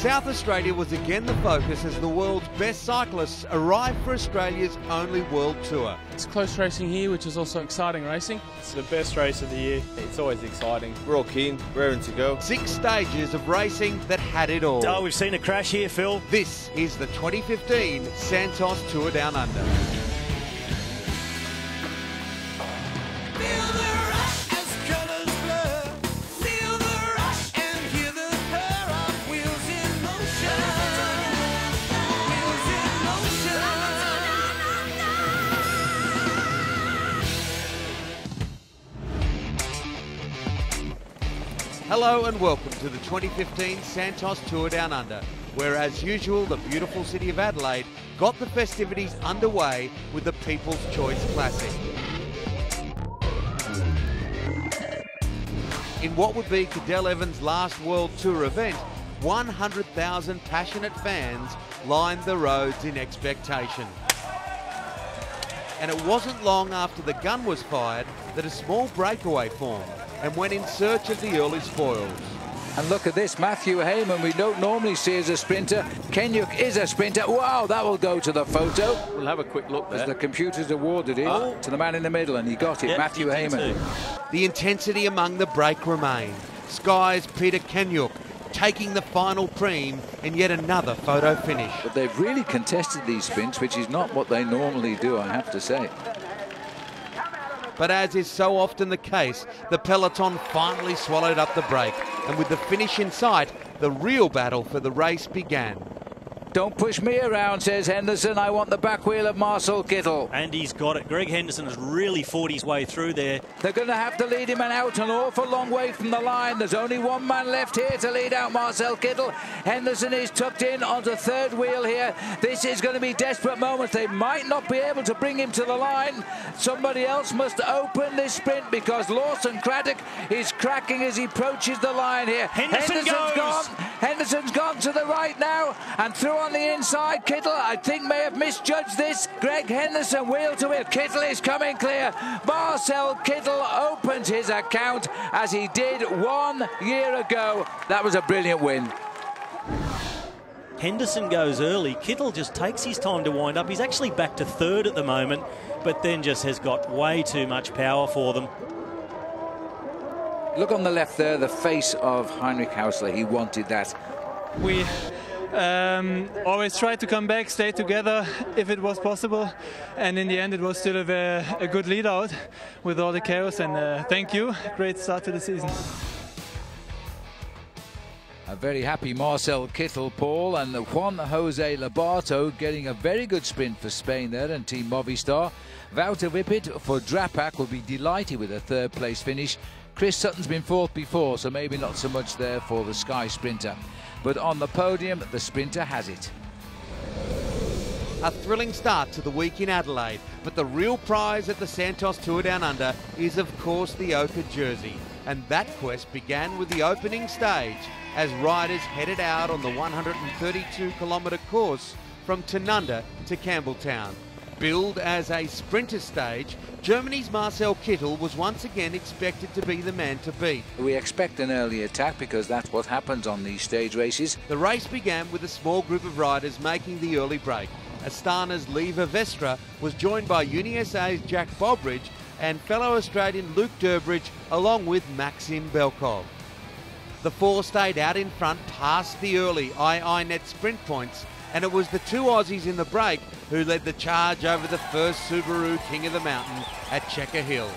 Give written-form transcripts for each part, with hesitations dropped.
South Australia was again the focus as the world's best cyclists arrived for Australia's only World Tour. It's close racing here, which is also exciting racing. It's the best race of the year. It's always exciting. We're all keen, raring to go. 6 stages of racing that had it all. Oh, we've seen a crash here, Phil. This is the 2015 Santos Tour Down Under. Hello and welcome to the 2015 Santos Tour Down Under, where as usual the beautiful city of Adelaide got the festivities underway with the People's Choice Classic. In what would be Cadel Evans' last World Tour event, 100,000 passionate fans lined the roads in expectation. And it wasn't long after the gun was fired that a small breakaway formed and went in search of the early spoils. And look at this, Matthew Heyman, we don't normally see as a sprinter. Kenyuk is a sprinter. Wow, that will go to the photo. We'll have a quick look there. As the computers awarded it to the man in the middle, and he got it, yep, Matthew Heyman. The intensity among the break remained. Sky's Peter Kenyuk taking the final preem in yet another photo finish. But they've really contested these sprints, which is not what they normally do, I have to say. But as is so often the case, the peloton finally swallowed up the break, and with the finish in sight, the real battle for the race began. Don't push me around, says Henderson. I want the back wheel of Marcel Kittel. And he's got it. Greg Henderson has really fought his way through there. They're going to have to lead him out an awful long way from the line. There's only one man left here to lead out Marcel Kittel. Henderson is tucked in onto third wheel here. This is going to be desperate moments. They might not be able to bring him to the line. Somebody else must open this sprint because Lawson Craddock is cracking as he approaches the line here. Henderson's gone. Henderson's gone to the right now and through on the inside. Kittel, I think, may have misjudged this. Greg Henderson wheel to wheel. Kittel is coming clear. Marcel Kittel opens his account as he did 1 year ago. That was a brilliant win. Henderson goes early. Kittel just takes his time to wind up. He's actually back to third at the moment, but then just has got way too much power for them. Look on the left there, the face of Heinrich Hausler. He wanted that. We always tried to come back, stay together if it was possible, and in the end it was still a good lead out with all the chaos, and thank you. Great start to the season. A very happy Marcel Kittel, Paul, and Juan Jose Lobato getting a very good sprint for Spain there and Team Movistar. Wouter Wippert for Drapac will be delighted with a third place finish. Chris Sutton's been fourth before, so maybe not so much there for the Sky Sprinter. But on the podium, the sprinter has it. A thrilling start to the week in Adelaide, but the real prize at the Santos Tour Down Under is of course the ochre jersey. And that quest began with the opening stage as riders headed out on the 132-kilometre course from Tanunda to Campbelltown. Billed as a sprinter stage, Germany's Marcel Kittel was once again expected to be the man to beat. We expect an early attack because that's what happens on these stage races. The race began with a small group of riders making the early break. Astana's Liva Vestra was joined by UniSA's Jack Bobridge and fellow Australian Luke Durbridge along with Maxim Belkov. The four stayed out in front past the early II-Net sprint points, and it was the two Aussies in the break who led the charge over the first Subaru King of the Mountain at Checker Hill.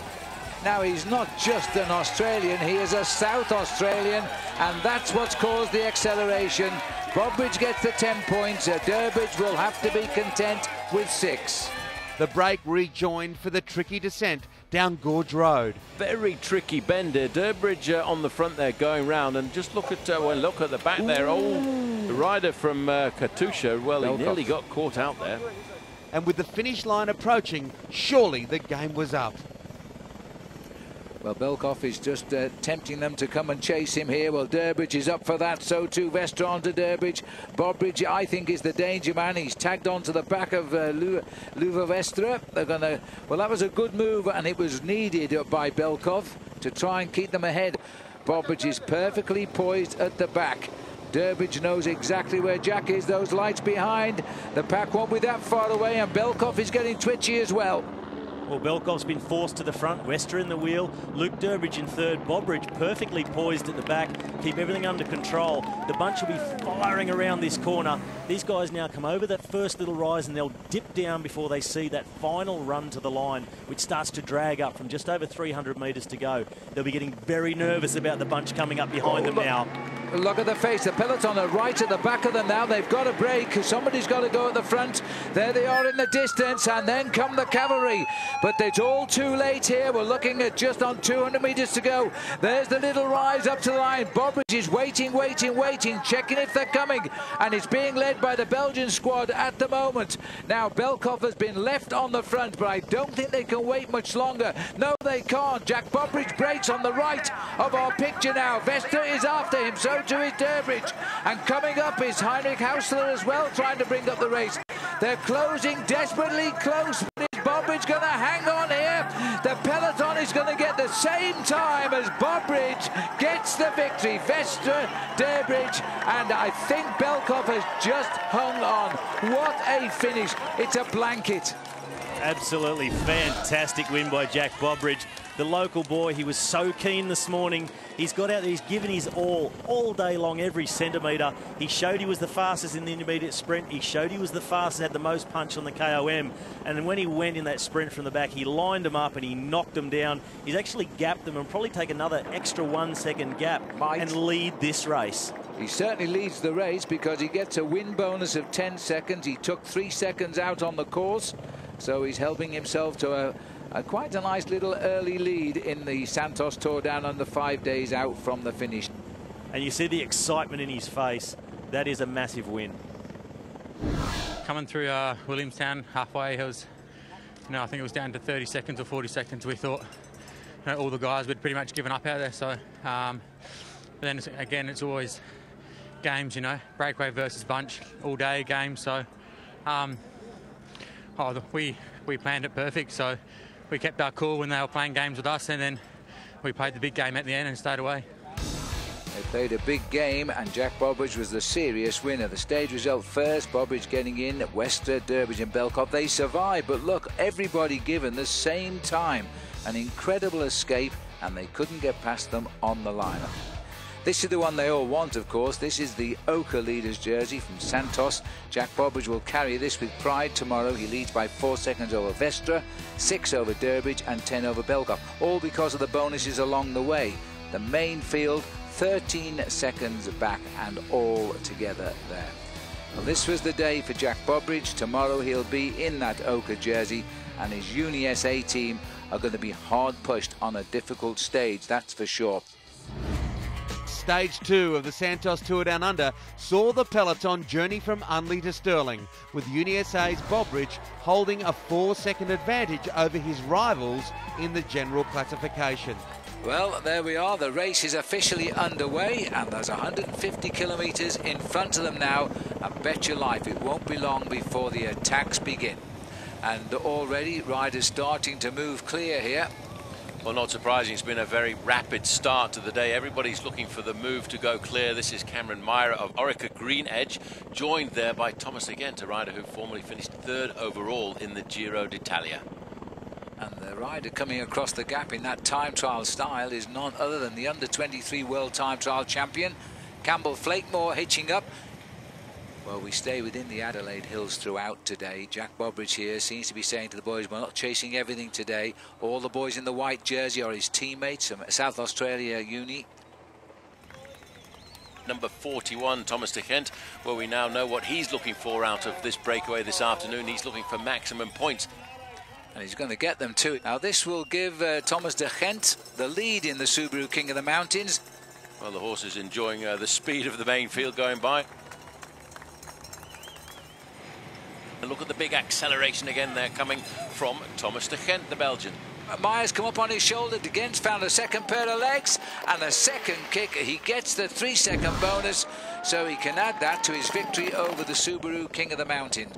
Now, he's not just an Australian, he is a South Australian, and that's what's caused the acceleration. Bobridge gets the 10 points, Durbridge will have to be content with 6. The break rejoined for the tricky descent down Gorge Road. Very tricky bend there. Durbridge on the front there going round, and just look at look at the back there. Oh, the rider from Katusha, well, he nearly got caught out there. And with the finish line approaching, surely the game was up. Well, Belkov is just tempting them to come and chase him here. Well, Durbridge is up for that. So too Vestra onto Durbridge. Bobridge, I think, is the danger man. He's tagged onto the back of Luva Vestra. They're going to... Well, that was a good move, and it was needed by Belkov to try and keep them ahead. Bobridge is perfectly poised at the back. Durbridge knows exactly where Jack is. Those lights behind, the pack won't be that far away, and Belkoff is getting twitchy as well. Well, Belkoff's been forced to the front. Wester in the wheel. Luke Durbridge in third. Bobridge perfectly poised at the back. Keep everything under control. The bunch will be firing around this corner. These guys now come over that first little rise and they'll dip down before they see that final run to the line, which starts to drag up from just over 300 metres to go. They'll be getting very nervous about the bunch coming up behind them now. Look at the face. The peloton are right at the back of them now. They've got a break. Somebody's got to go at the front. There they are in the distance, and then come the cavalry. But it's all too late here. We're looking at just on 200 metres to go. There's the little rise up to the line. Bobridge is waiting, checking if they're coming. And it's being led by the Belgian squad at the moment. Now, Belkoff has been left on the front, but I don't think they can wait much longer. No, they can't. Jack Bobridge breaks on the right of our picture now. Wester is after him, so too is Durbridge. And coming up is Heinrich Hausler as well, trying to bring up the race. They're closing desperately close. But is Bobridge going to hang on here? The peloton is going to get the same time as Bobridge gets the victory. Wester, Durbridge, and I think Belkoff has just hung on. What a finish. It's a blanket. Absolutely fantastic win by Jack Bobridge. The local boy, he was so keen this morning. He's got out there, he's given his all day long, every centimetre. He showed he was the fastest in the intermediate sprint. He showed he was the fastest, had the most punch on the KOM. And when he went in that sprint from the back, he lined them up and he knocked them down. He's actually gapped them and probably take another extra 1 second gap and lead this race. He certainly leads the race because he gets a win bonus of 10 seconds. He took 3 seconds out on the course, so he's helping himself to quite a nice little early lead in the Santos Tour down under 5 days out from the finish. And you see the excitement in his face. That is a massive win. Coming through Williamstown halfway, it was, I think it was down to 30 seconds or 40 seconds. We thought, all the guys would pretty much given up out there. So, but then again, it's always games, breakaway versus bunch, all day game. So, we planned it perfect. So we kept our cool when they were playing games with us, and then we played the big game at the end and stayed away. They played a big game, and Jack Bobridge was the serious winner. The stage result first, Bobridge getting in, Wester, Durbridge and Belkoff, they survived. But look, everybody given the same time. An incredible escape, and they couldn't get past them on the lineup. This is the one they all want, of course. This is the Oka leaders jersey from Santos. Jack Bobridge will carry this with pride tomorrow. He leads by 4 seconds over Wester, 6 over Durbridge and 10 over Belkoff, all because of the bonuses along the way. The main field 13 seconds back and all together there. Well, this was the day for Jack Bobridge. Tomorrow he'll be in that Oka jersey, and his Uni SA team are going to be hard pushed on a difficult stage, that's for sure. Stage 2 of the Santos Tour Down Under saw the peloton journey from Unley to Stirling, with UniSA's Bobridge holding a 4-second advantage over his rivals in the general classification. Well, there we are. The race is officially underway, and there's 150 kilometres in front of them now. And bet your life it won't be long before the attacks begin. And already riders starting to move clear here. Well, not surprising, it's been a very rapid start to the day. Everybody's looking for the move to go clear. This is Cameron Myra of Orica Green Edge, joined there by Thomas Agent, a rider who formerly finished 3rd overall in the Giro d'Italia. And the rider coming across the gap in that time trial style is none other than the under-23 World Time Trial Champion, Campbell Flakemore, hitching up. Well, we stay within the Adelaide Hills throughout today. Jack Bobridge here seems to be saying to the boys, we're not chasing everything today. All the boys in the white jersey are his teammates from South Australia Uni. Number 41, Thomas de Gent, where we now know what he's looking for out of this breakaway this afternoon. He's looking for maximum points. And he's going to get them too. Now this will give Thomas de Gent the lead in the Subaru King of the Mountains. Well, the horse is enjoying the speed of the main field going by. And look at the big acceleration again there coming from Thomas de Gent, the Belgian. Myers come up on his shoulder. De Gent's found a second pair of legs, and the second kick, he gets the 3-second bonus, so he can add that to his victory over the Subaru King of the Mountain.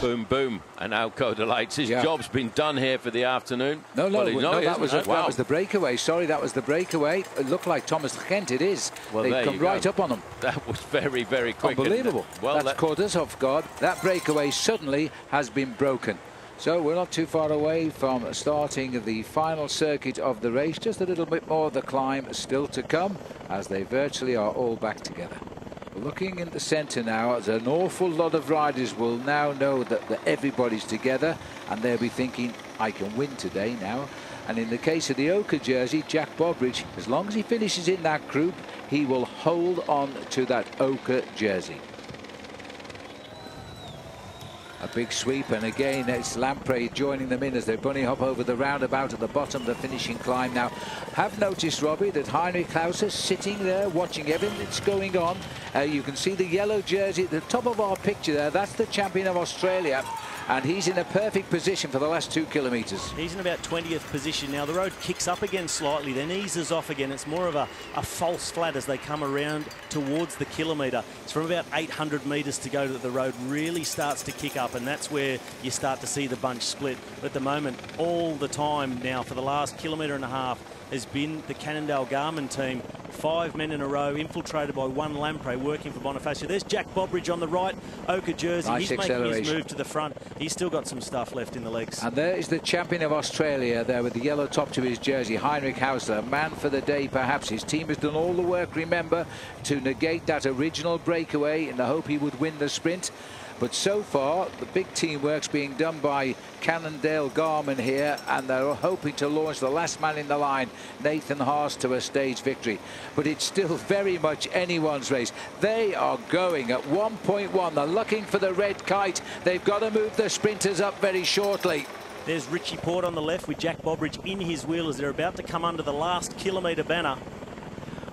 Boom, boom. And Alco delights. His job's been done here for the afternoon. No, that was the breakaway. Sorry, that was the breakaway. It looked like Thomas Kent, it is. Well, They've come right up on him. That was very, very quick. Unbelievable. Well, that's caught us off guard. That breakaway suddenly has been broken. So we're not too far away from starting the final circuit of the race. Just a little bit more of the climb still to come, as they virtually are all back together. Looking in the centre now, as an awful lot of riders will now know that everybody's together, and they'll be thinking, I can win today now. And in the case of the Oka jersey, Jack Bobridge, as long as he finishes in that group, he will hold on to that Oka jersey. A big sweep, and again it's Lamprey joining them in as they bunny hop over the roundabout at the bottom of the finishing climb. Now, have noticed, Robbie, that Heinrich Klauser sitting there watching everything that's going on. You can see the yellow jersey at the top of our picture there. That's the champion of Australia, and he's in a perfect position for the last 2 kilometres. He's in about 20th position now. The road kicks up again slightly, then eases off again. It's more of a false flat as they come around towards the kilometre. It's from about 800 metres to go that the road really starts to kick up, and that's where you start to see the bunch split. But at the moment, all the time now for the last kilometre and a half has been the Cannondale-Garmin team. 5 men in a row, infiltrated by 1 Lamprey, working for Bonifacio. There's Jack Bobridge on the right, Oka jersey. Nice He's making his move to the front. He's still got some stuff left in the legs. And there is the champion of Australia there with the yellow top to his jersey, Heinrich Hausler, man for the day perhaps. His team has done all the work, remember, to negate that original breakaway in the hope he would win the sprint. But so far, the big teamwork's being done by Cannondale-Garmin here, and they're hoping to launch the last man in the line, Nathan Haas, to a stage victory. But it's still very much anyone's race. They are going at 1.1. They're looking for the red kite. They've got to move the sprinters up very shortly. There's Richie Port on the left with Jack Bobridge in his wheel as they're about to come under the last kilometre banner.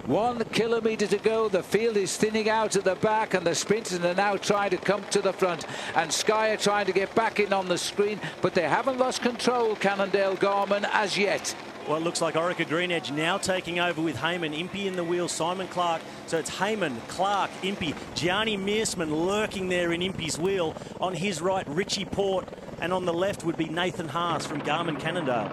1 kilometre to go. The field is thinning out at the back, and the sprinters are now trying to come to the front. And Sky are trying to get back in on the screen, but they haven't lost control, Cannondale-Garmin, as yet. Well, it looks like Orica Green Edge now taking over with Heyman, Impey in the wheel, Simon Clark. So it's Heyman, Clark, Impey, Gianni Mearsman lurking there in Impey's wheel. On his right, Richie Port, and on the left would be Nathan Haas from Garmin Cannondale.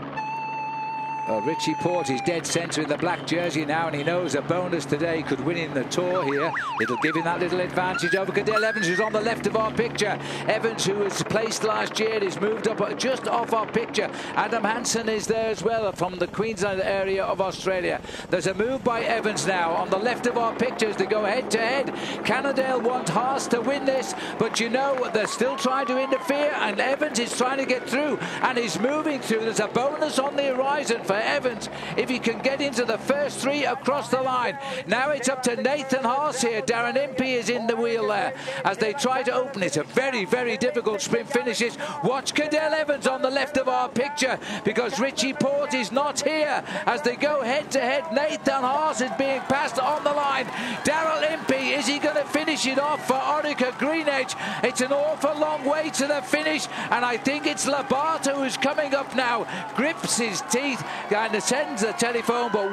Richie Port is dead centre in the black jersey now, and he knows a bonus today could win in the Tour here. It'll give him that little advantage over Cadell Evans, who's on the left of our picture. Evans, who was placed last year, is moved up just off our picture. Adam Hansen is there as well from the Queensland area of Australia. There's a move by Evans now on the left of our pictures to go head-to-head. Cannondale want Haas to win this, but you know they're still trying to interfere, and Evans is trying to get through, and he's moving through. There's a bonus on the horizon for Evans if he can get into the first 3 across the line. Now it's up to Nathan Haas here. Darren Impey is in the wheel there as they try to open it. A very, very difficult sprint finishes. Watch Cadell Evans on the left of our picture, because Richie Port is not here as they go head-to-head. Nathan Haas is being passed on the line. Darrell Impey, is he going to finish it off for Orica Green Edge? It's an awful long way to the finish, and I think it's Labato who's coming up now. Grips his teeth and sends the telephone, but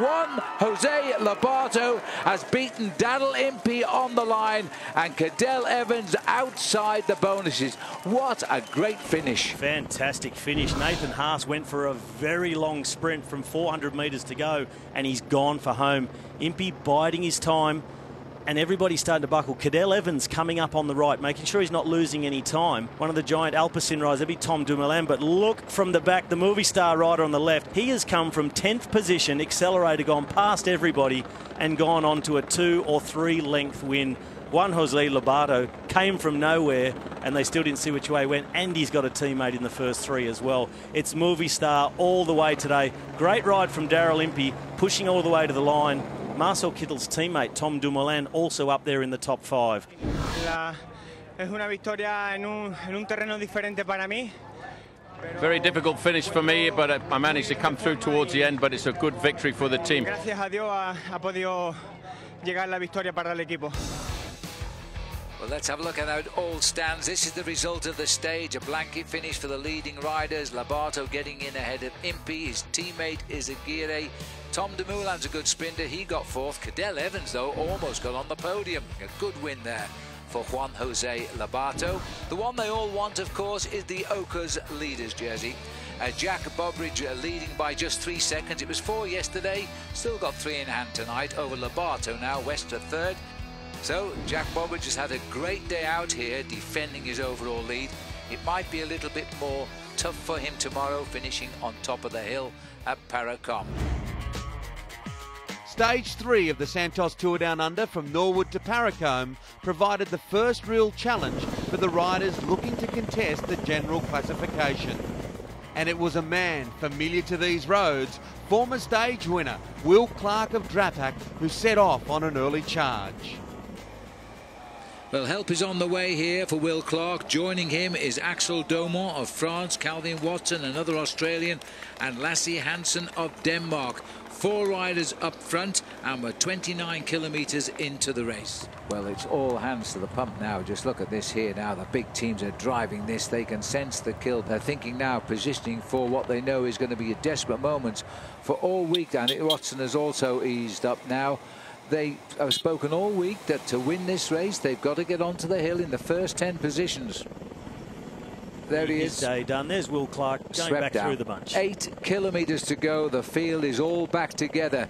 Jose Labato has beaten Darrell Impey on the line, and Cadell Evans outside the bonuses. What a great finish. Fantastic finish. Nathan Haas went for a very long sprint from 400 metres to go, and he's gone for home. Impey biding his time, and everybody's starting to buckle. Cadell Evans coming up on the right, making sure he's not losing any time. One of the giant Alpecin riders, that'd be Tom Dumoulin, but look from the back, the movie star rider on the left. He has come from 10th position, accelerated, gone past everybody, and gone on to a 2 or 3 length win. Jose Labato came from nowhere, and they still didn't see which way he went, and he's got a teammate in the first 3 as well. It's movie star all the way today. Great ride from Darrell Impey, pushing all the way to the line. Marcel Kittle's teammate, Tom Dumoulin, also up there in the top 5. Es una victoria en un terreno diferente para mí. Very difficult finish for me, but I managed to come through towards the end, but it's a good victory for the team. Gracias a Dios ha podido llegar la victoria para el equipo. Well, let's have a look at how it all stands. This is the result of the stage. A blanket finish for the leading riders. Labato getting in ahead of Impey. His teammate is Aguirre. Tom Dumoulin's a good sprinter. He got 4th. Cadell Evans, though, almost got on the podium. A good win there for Juan Jose Lobato. The one they all want, of course, is the Oka's leaders jersey. Jack Bobridge leading by just 3 seconds. It was 4 yesterday, still got 3 in hand tonight over Lobato now, West at third. So Jack Bobridge has had a great day out here defending his overall lead. It might be a little bit more tough for him tomorrow, finishing on top of the hill at Paracombe. Stage 3 of the Santos Tour Down Under from Norwood to Paracombe provided the first real challenge for the riders looking to contest the general classification. And it was a man familiar to these roads, former stage winner Will Clark of Drapac, who set off on an early charge. Well, help is on the way here for Will Clark. Joining him is Axel Domont of France, Calvin Watson, another Australian, and Lasse Hansen of Denmark. 4 riders up front, and we're 29 kilometres into the race. Well, it's all hands to the pump now. Just look at this here now. The big teams are driving this. They can sense the kill. They're thinking now, positioning for what they know is going to be a desperate moment for all week. And Watson has also eased up now. They have spoken all week that to win this race, they've got to get onto the hill in the first 10 positions. There he is. Day done. There's Will Clark going back through the bunch. 8 kilometres to go. The field is all back together.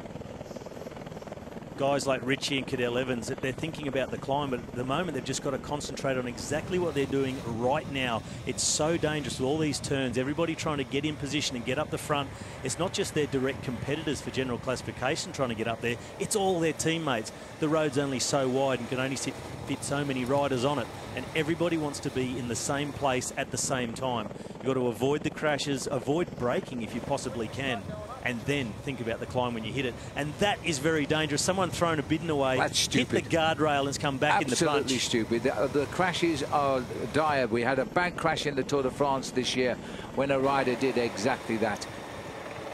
Guys like Richie and Cadel Evans, they're thinking about the climb, but at the moment they've just got to concentrate on exactly what they're doing right now. It's so dangerous with all these turns, everybody trying to get in position and get up the front. It's not just their direct competitors for general classification trying to get up there, it's all their teammates. The road's only so wide and can only fit so many riders on it, and everybody wants to be in the same place at the same time. You've got to avoid the crashes, avoid braking if you possibly can, and then think about the climb when you hit it. And that is very dangerous. Someone thrown a bidden away, hit the guardrail and come back in the punch. Absolutely stupid. The crashes are dire. We had a bad crash in the Tour de France this year when a rider did exactly that.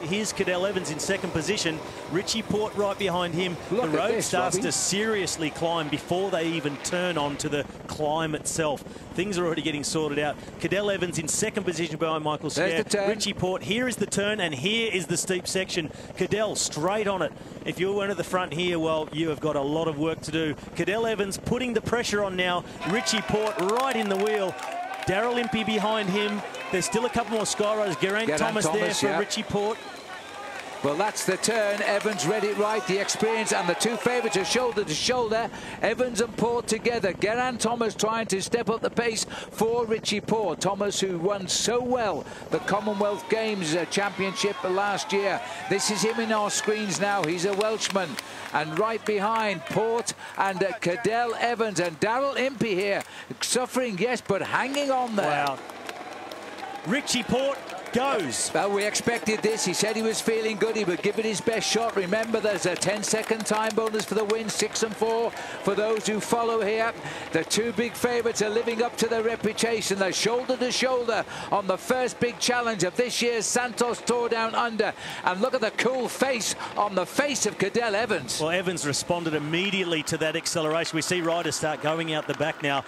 Here's Cadel Evans in second position. Richie Port right behind him. The road starts to seriously climb before they even turn on to the climb itself. Things are already getting sorted out. Cadel Evans in second position behind Michael Scare. Richie Port, here is the turn and here is the steep section. Cadel straight on it. If you weren't at the front here, well, you have got a lot of work to do. Cadel Evans putting the pressure on now. Richie Port right in the wheel. Daryl Impey behind him. There's still a couple more Sky Riders. Geraint Thomas there for Richie Port. Well, that's the turn. Evans read it right. The experience and the 2 favourites are shoulder to shoulder. Evans and Port together. Geraint Thomas trying to step up the pace for Richie Port. Thomas, who won so well the Commonwealth Games Championship last year. This is him in our screens now. He's a Welshman. And right behind, Port and Cadel Evans and Daryl Impey here. Suffering, yes, but hanging on there. Wow. Richie Port goes. Well, we expected this. He said he was feeling good. He would give it his best shot. Remember, there's a 10-second time bonus for the win, 6 and 4 for those who follow here. The 2 big favourites are living up to their reputation. They're shoulder to shoulder on the first big challenge of this year's Santos Tour Down Under. And look at the cool face on the face of Cadel Evans. Well, Evans responded immediately to that acceleration. We see riders start going out the back now.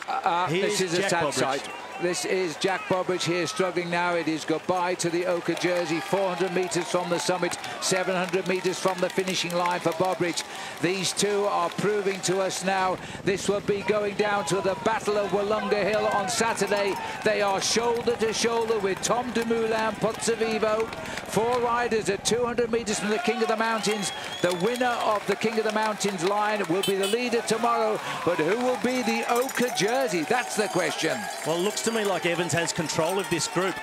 This is a sad sight. This is Jack Bobridge here struggling now. It is goodbye to the Oka jersey. 400 metres from the summit, 700 metres from the finishing line for Bobridge. These 2 are proving to us now this will be going down to the Battle of Wollonga Hill on Saturday. They are shoulder to shoulder with Tom Dumoulin and Pozzovivo. 4 riders at 200 metres from the King of the Mountains. The winner of the King of the Mountains line will be the leader tomorrow. But who will be the Oka jersey? That's the question. Well, it looks to me like Evans has control of this group.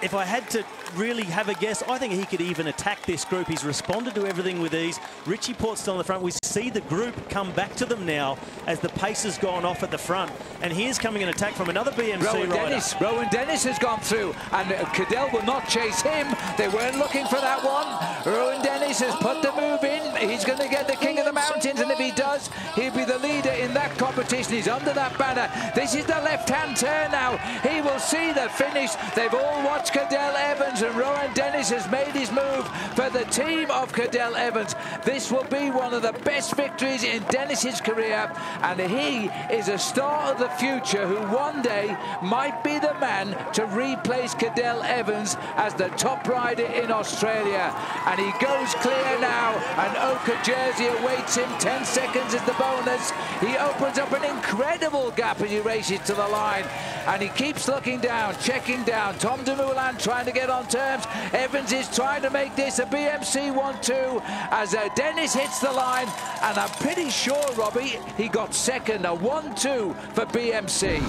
If I had to really have a guess, I think he could even attack this group. He's responded to everything with ease. Richie Port's still on the front. We see the group come back to them now as the pace has gone off at the front. And here's coming an attack from another BMC rider. Rowan Dennis has gone through, and Cadel will not chase him. They weren't looking for that one. Rowan Dennis has put the move in. He's going to get the King of the Mountains, and if he does, he'll be the leader in that competition. He's under that banner. This is the left-hand turn now. He will see the finish. They've all watched Cadel Evans, and Rowan Dennis has made his move for the team of Cadel Evans. This will be one of the best victories in Dennis's career, and he is a star of the future who one day might be the man to replace Cadel Evans as the top rider in Australia. And he goes clear now, and Oka jersey awaits him. 10 seconds is the bonus. He opens up an incredible incredible gap as he races to the line, and he keeps looking down, checking down. Tom Dumoulin trying to get on terms. Evans is trying to make this a BMC 1-2 as Dennis hits the line, and I'm pretty sure, Robbie, he got second, a 1-2 for BMC.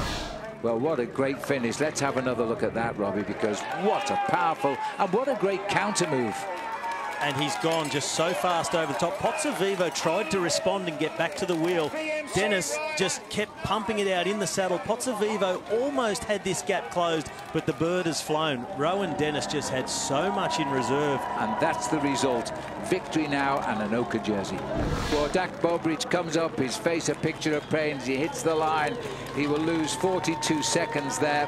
Well, what a great finish. Let's have another look at that, Robbie, because what a powerful and what a great counter move. And he's gone just so fast over the top. Pozzovivo tried to respond and get back to the wheel. Dennis just kept pumping it out in the saddle. Pozzovivo almost had this gap closed, but the bird has flown. Rowan Dennis just had so much in reserve. And that's the result. Victory now and an ochre jersey. Well, Jack Bobridge comes up, his face a picture of pain as he hits the line. He will lose 42 seconds there.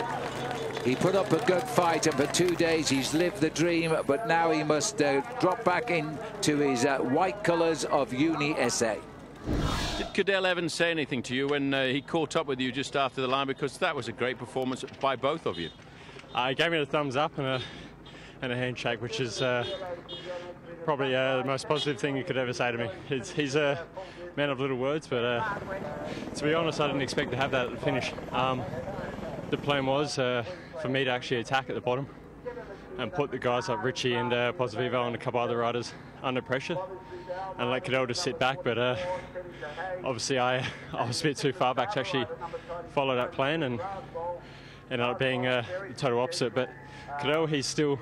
He put up a good fight, and for 2 days he's lived the dream, but now he must drop back into his white colours of Uni SA. Did Cadel Evans say anything to you when he caught up with you just after the line? Because that was a great performance by both of you. He gave me a thumbs up and a handshake, which is probably the most positive thing you could ever say to me. He's a man of little words, but to be honest, I didn't expect to have that at the finish. The plan was for me to actually attack at the bottom and put the guys like Richie and Pozzovivo and a couple other riders under pressure and let Cadel just sit back, but obviously I was a bit too far back to actually follow that plan and ended up being the total opposite. But Cadel, he's still,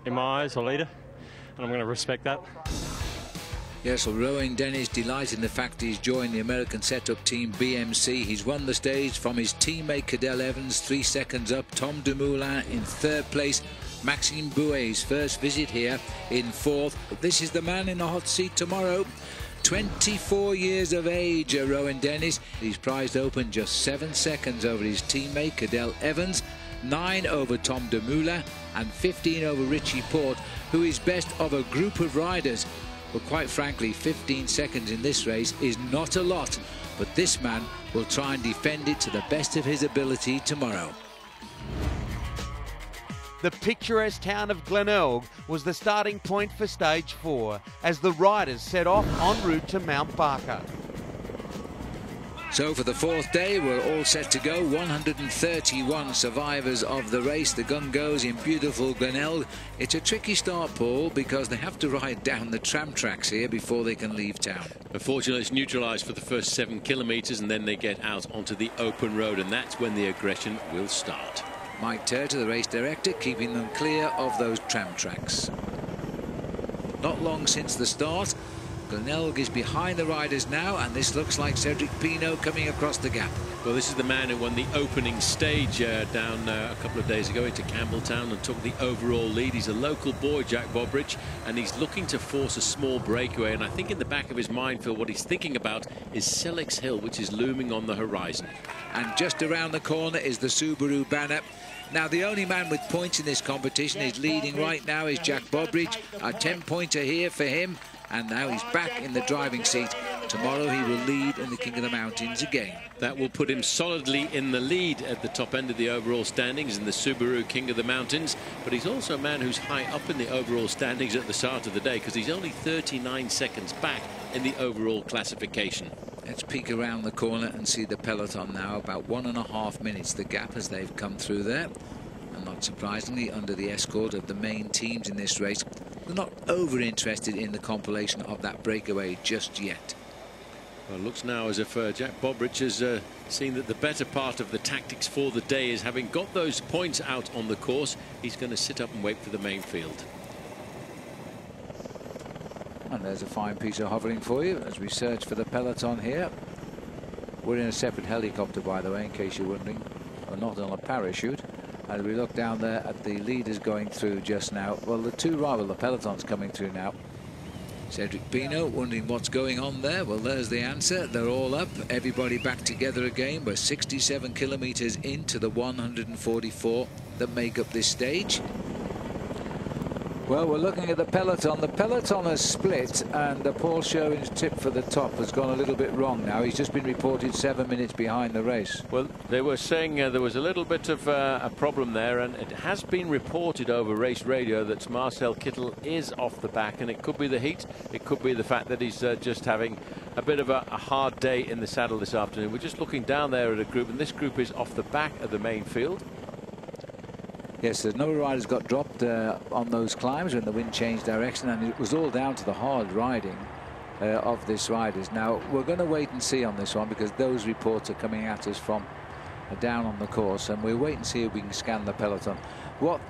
in my eyes, a leader, and I'm going to respect that. Yes, well, Rowan Dennis delighted in the fact he's joined the American setup team BMC. He's won the stage from his teammate Cadel Evans, 3 seconds up. Tom Dumoulin in 3rd place. Maxime Bouet's first visit here in 4th. This is the man in the hot seat tomorrow. 24 years of age, Rowan Dennis. He's prized open just 7 seconds over his teammate Cadel Evans, 9 over Tom Dumoulin, and 15 over Richie Porte, who is best of a group of riders. But quite frankly, 15 seconds in this race is not a lot, but this man will try and defend it to the best of his ability tomorrow. The picturesque town of Glenelg was the starting point for stage 4 as the riders set off en route to Mount Barker. So for the 4th day, we're all set to go. 131 survivors of the race. The gun goes in beautiful Glenelg. It's a tricky start, Paul, because they have to ride down the tram tracks here before they can leave town. Unfortunately, it's neutralised for the first 7 kilometres, and then they get out onto the open road, and that's when the aggression will start. Mike Turter, the race director, keeping them clear of those tram tracks. Not long since the start. Glenelg is behind the riders now, and this looks like Cedric Pino coming across the gap. Well, this is the man who won the opening stage down a couple of days ago into Campbelltown and took the overall lead. He's a local boy, Jack Bobridge, and he's looking to force a small breakaway. And I think in the back of his mind, Phil, what he's thinking about is Selleck's Hill, which is looming on the horizon. And just around the corner is the Subaru banner. Now, the only man with points in this competition is leading right now is Jack Bobridge. A 10-pointer here for him. And now he's back in the driving seat. Tomorrow he will lead in the King of the Mountains again. That will put him solidly in the lead at the top end of the overall standings in the Subaru King of the Mountains. But he's also a man who's high up in the overall standings at the start of the day, because he's only 39 seconds back in the overall classification. Let's peek around the corner and see the peloton now. About 1.5 minutes the gap as they've come through there. And not surprisingly, under the escort of the main teams in this race, they're not over interested in the compilation of that breakaway just yet. Well, it looks now as if Jack Bobridge has seen that the better part of the tactics for the day is having got those points out on the course. He's going to sit up and wait for the main field. And there's a fine piece of hovering for you as we search for the peloton here. We're in a separate helicopter, by the way, in case you're wondering. We're not on a parachute. As we look down there at the leaders going through just now, well, the peloton's coming through now. Cedric Pino wondering what's going on there. Well, there's the answer. They're all up. Everybody back together again. We're 67 kilometres into the 144 that make up this stage. Well, we're looking at the peloton. The peloton has split, and Paul Sherwin's tip for the top has gone a little bit wrong now. He's just been reported 7 minutes behind the race. Well, they were saying there was a little bit of a problem there, and it has been reported over race radio that Marcel Kittel is off the back, and it could be the heat. It could be the fact that he's just having a bit of a hard day in the saddle this afternoon. We're just looking down there at a group, and this group is off the back of the main field. Yes, a number of riders got dropped on those climbs when the wind changed direction, and it was all down to the hard riding of these riders. Now, we're going to wait and see on this one, because those reports are coming at us from down on the course, and we'll wait and see if we can scan the peloton. What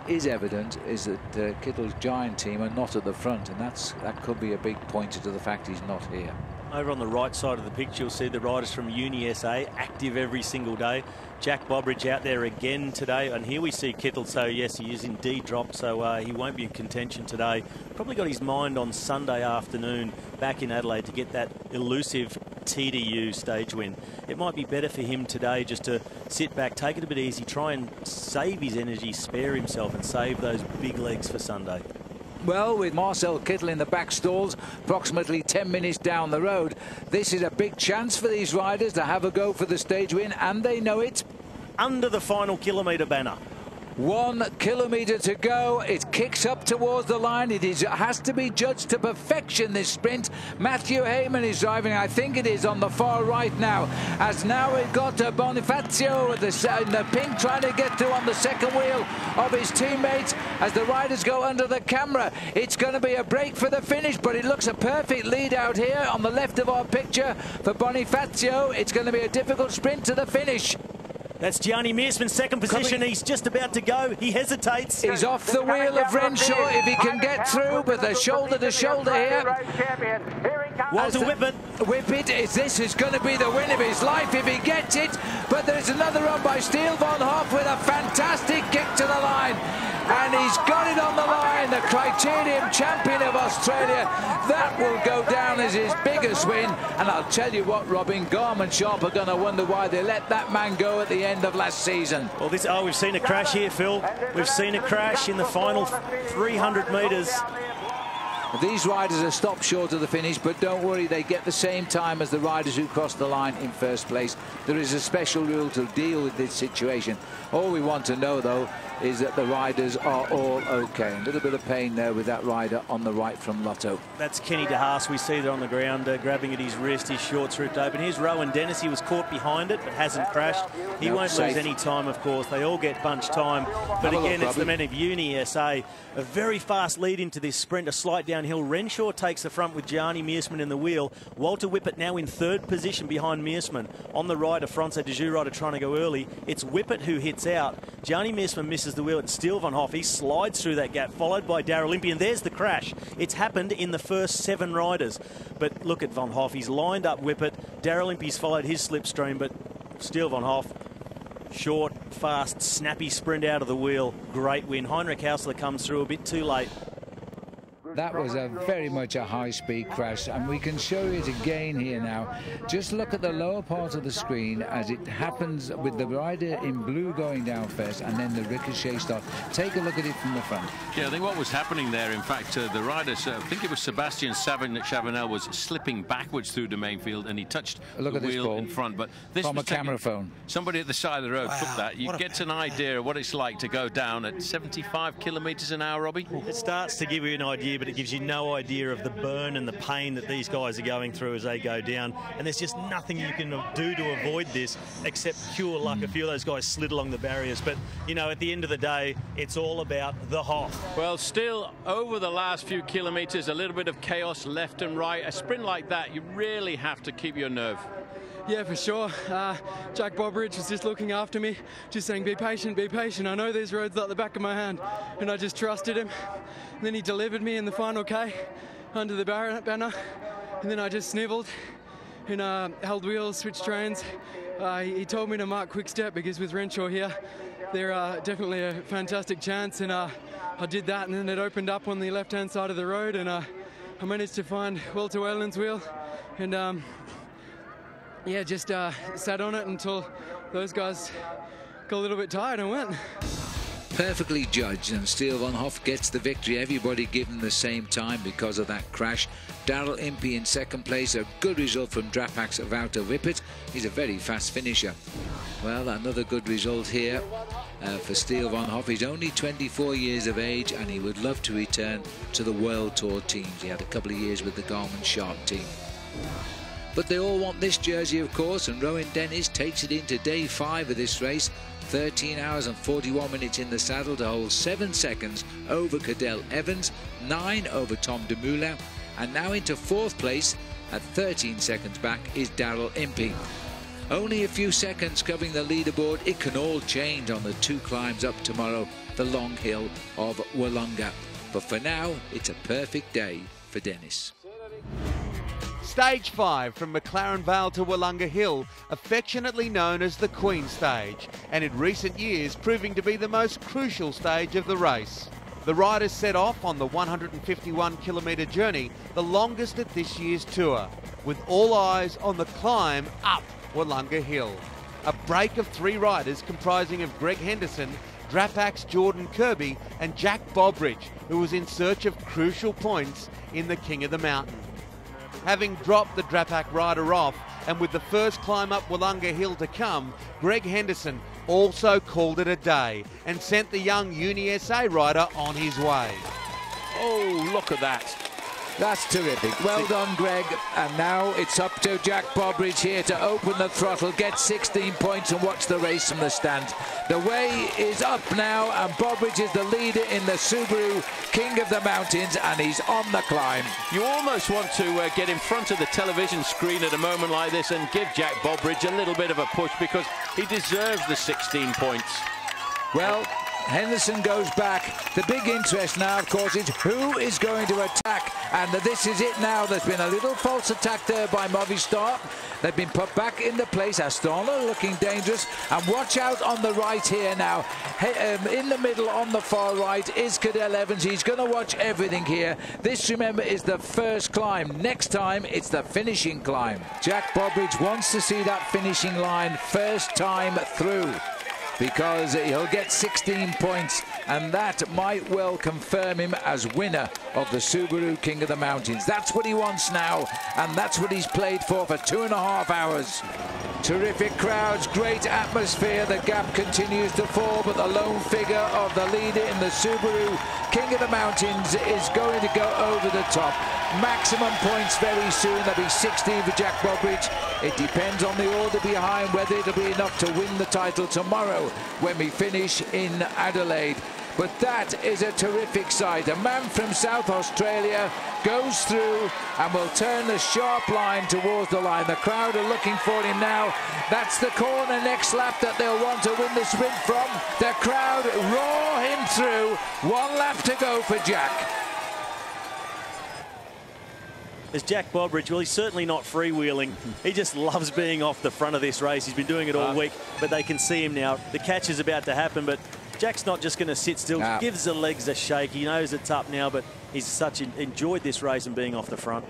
is evident is that Kittel's Giant team are not at the front, and that could be a big pointer to the fact he's not here. Over on the right side of the picture, you'll see the riders from Uni SA active every single day. Jack Bobridge out there again today, and here we see Kittel. So yes, he is indeed dropped, so he won't be in contention today. Probably got his mind on Sunday afternoon back in Adelaide to get that elusive TDU stage win. It might be better for him today just to sit back, take it a bit easy, try and save his energy, spare himself, and save those big legs for Sunday. Well, with Marcel Kittel in the back stalls, approximately 10 minutes down the road, this is a big chance for these riders to have a go for the stage win, and they know it. Under the final kilometre banner. 1 kilometre to go. It kicks up towards the line. It has to be judged to perfection, this sprint. Matthew Heyman is driving, I think it is, on the far right now. As now we've got Bonifacio in the pink trying to get through on the second wheel of his teammates as the riders go under the camera. It's going to be a break for the finish, but it looks a perfect lead out here on the left of our picture for Bonifacio. It's going to be a difficult sprint to the finish. That's Gianni Meersman's second position. He's just about to go. He hesitates. He's off the wheel of Renshaw if he can get through, but they're shoulder to shoulder here. Walter Whippet. Whippet, this is going to be the win of his life if he gets it. But there's another run by Steele Van Hoff with a fantastic kick to the line. And he's got it on the line, the Criterium champion of Australia. That will go down as his biggest win. And I'll tell you what, Robin, Garmin Sharp are going to wonder why they let that man go at the end of last season. Well, we've seen a crash here, Phil. We've seen a crash in the final 300 metres. These riders are stopped short of the finish, but don't worry, they get the same time as the riders who crossed the line in first place. There is a special rule to deal with this situation. All we want to know, though, is that the riders are all okay. A little bit of pain there with that rider on the right from Lotto. That's Kenny De Haas. We see there on the ground, grabbing at his wrist, his shorts ripped open. Here's Rowan Dennis. He was caught behind it, but hasn't crashed. He won't lose any time, of course. They all get bunch time. But again, it's the men of Uni SA. A very fast lead into this sprint, a slight downhill. Renshaw takes the front with Gianni Meersman in the wheel. Walter Whippet now in third position behind Meersman. On the right, a Fronce de Joux rider trying to go early. It's Whippet who hits out. Gianni Meersman misses the wheel, and Steele Van Hoff, he slides through that gap, followed by Darrell Impey, and there's the crash. It's happened in the first 7 riders. But look at Van Hoff, he's lined up Whippet. Darrell Impey's followed his slipstream, but Steele Van Hoff, short, fast, snappy sprint out of the wheel. Great win. Heinrich Hausler comes through a bit too late. That was very much a high-speed crash, and we can show you it again here now. Just look at the lower part of the screen as it happens with the rider in blue going down first, and then the ricochet start. Take a look at it from the front. Yeah, I think what was happening there, in fact, the riders, I think it was Sebastian Chavanel was slipping backwards through the main field, and he touched the wheel in front. But this from a camera phone. Somebody at the side of the road took that. You get an idea of what it's like to go down at 75 kilometres an hour, Robbie. It starts to give you an idea, but it gives you no idea of the burn and the pain that these guys are going through as they go down. And there's just nothing you can do to avoid this except pure luck. A few of those guys slid along the barriers. But, you know, at the end of the day, it's all about the Hoff. Well, still, over the last few kilometres, a little bit of chaos left and right. A sprint like that, you really have to keep your nerve. Yeah, for sure. Jack Bobridge was just looking after me, just saying, be patient, be patient. I know these roads like the back of my hand. And I just trusted him. And then he delivered me in the final K under the banner. And then I just snivelled and held wheels, switched trains. He told me to mark quick step because with Renshaw here, they're definitely a fantastic chance. And I did that, and then it opened up on the left-hand side of the road. And I managed to find Walter Whelan's wheel. And yeah, just sat on it until those guys got a little bit tired and went. perfectly judged, and Steele Van Hoff gets the victory. Everybody given the same time because of that crash. Daryl Impey in second place, a good result from Drapak's Wouter Whippet. He's a very fast finisher. Well, another good result here for Steele Van Hoff. He's only 24 years of age, and he would love to return to the World Tour teams. He had a couple of years with the Garmin Sharp team. But they all want this jersey, of course, and Rowan Dennis takes it into day 5 of this race. 13 hours and 41 minutes in the saddle to hold 7 seconds over Cadel Evans, 9 over Tom Dumoulin, and now into 4th place at 13 seconds back is Daryl Impey. Only a few seconds covering the leaderboard. It can all change on the 2 climbs up tomorrow, the long hill of Wollonga. But for now, it's a perfect day for Dennis. Stage 5 from McLaren Vale to Wollonga Hill, affectionately known as the Queen Stage, and in recent years proving to be the most crucial stage of the race. The riders set off on the 151-kilometre journey, the longest at this year's tour, with all eyes on the climb up Wollonga Hill. A break of 3 riders comprising of Greg Henderson, Drapak's Jordan Kirby and Jack Bobridge, who was in search of crucial points in the King of the Mountain. Having dropped the Drapak rider off, and with the first climb up Wollonga Hill to come, Greg Henderson also called it a day and sent the young UniSA rider on his way. Oh, look at that. That's terrific. Well done, Greg. And now it's up to Jack Bobridge here to open the throttle, get 16 points and watch the race from the stand. The way is up now, and Bobridge is the leader in the Subaru King of the Mountains, and he's on the climb. You almost want to get in front of the television screen at a moment like this and give Jack Bobridge a little bit of a push, because he deserves the 16 points. Well, Henderson goes back. The big interest now, of course, is who is going to attack. And this is it now. There's been a little false attack there by Movistar. They've been put back into place. Astana looking dangerous. And watch out on the right here now. In the middle on the far right is Cadel Evans. He's going to watch everything here. This, remember, is the first climb. Next time, it's the finishing climb. Jack Bobridge wants to see that finishing line first time through, because he'll get 16 points, and that might well confirm him as winner of the Subaru King of the Mountains. That's what he wants now, and that's what he's played for 2.5 hours. Terrific crowds, great atmosphere. The gap continues to fall, but the lone figure of the leader in the Subaru King of the Mountains is going to go over the top. Maximum points very soon. There'll be 16 for Jack Bobridge. It depends on the order behind whether it'll be enough to win the title tomorrow when we finish in Adelaide. But that is a terrific sight. A man from South Australia goes through and will turn the sharp line towards the line. The crowd are looking for him now. That's the corner next lap that they'll want to win the sprint from. The crowd roar him through. 1 lap to go for Jack. As Jack Bobridge, well, he's certainly not freewheeling. He just loves being off the front of this race. He's been doing it all week, but they can see him now. The catch is about to happen, but Jack's not just going to sit still. Gives the legs a shake. He knows it's up now, but he's enjoyed this race and being off the front.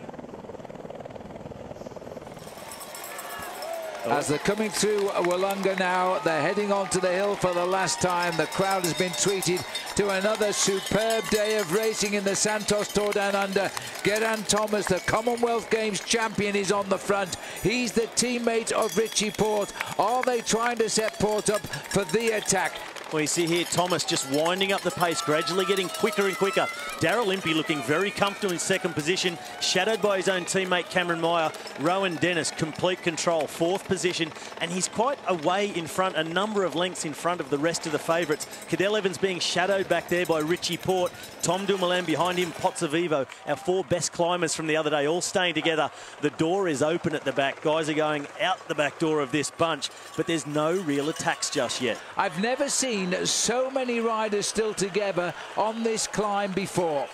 As they're coming through Wollonga now, they're heading onto the hill for the last time. The crowd has been treated to another superb day of racing in the Santos Tour Down Under. Geraint Thomas, the Commonwealth Games champion, is on the front. He's the teammate of Richie Porte. Are they trying to set Porte up for the attack? Well, you see here Thomas just winding up the pace, gradually getting quicker and quicker. Daryl Impey looking very comfortable in second position, shadowed by his own teammate Cameron Meyer. Rowan Dennis, complete control, 4th position, and he's quite a way in front, a number of lengths in front of the rest of the favourites. Cadel Evans being shadowed back there by Richie Porte. Tom Dumoulin behind him, Pozzovivo, our 4 best climbers from the other day, all staying together. The door is open at the back. Guys are going out the back door of this bunch, but there's no real attacks just yet. I've never seen so many riders still together on this climb before.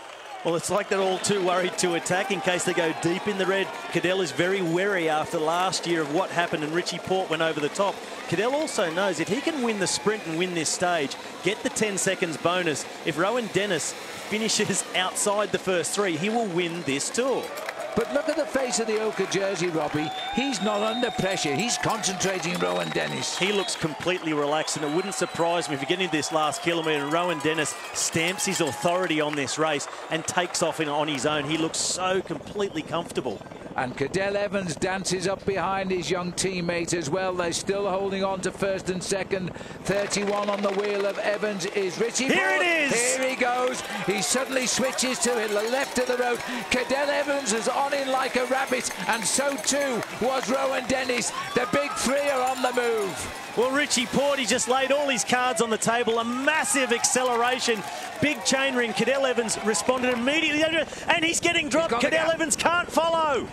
Well, it's like they're all too worried to attack in case they go deep in the red. Cadel is very wary after last year of what happened, and Richie Porte went over the top. Cadel also knows if he can win the sprint and win this stage, get the 10 seconds bonus. If Rowan Dennis finishes outside the first 3, he will win this tour. But look at the face of the Oka jersey, Robbie. He's not under pressure. He's concentrating, Rowan Dennis. He looks completely relaxed, and it wouldn't surprise me if we get into this last kilometre and Rowan Dennis stamps his authority on this race and takes off on his own. He looks so completely comfortable. And Cadel Evans dances up behind his young teammate as well. They're still holding on to first and second. 31 on the wheel of Evans is Richie Porte. Here it is! Here he goes. He suddenly switches to the left of the road. Cadel Evans is on in like a rabbit, and so too was Rowan Dennis. The big three are on the move. Well, Richie Porte, he just laid all his cards on the table. A massive acceleration. Big chain ring. Cadel Evans responded immediately, and he's getting dropped. Cadel Evans can't follow.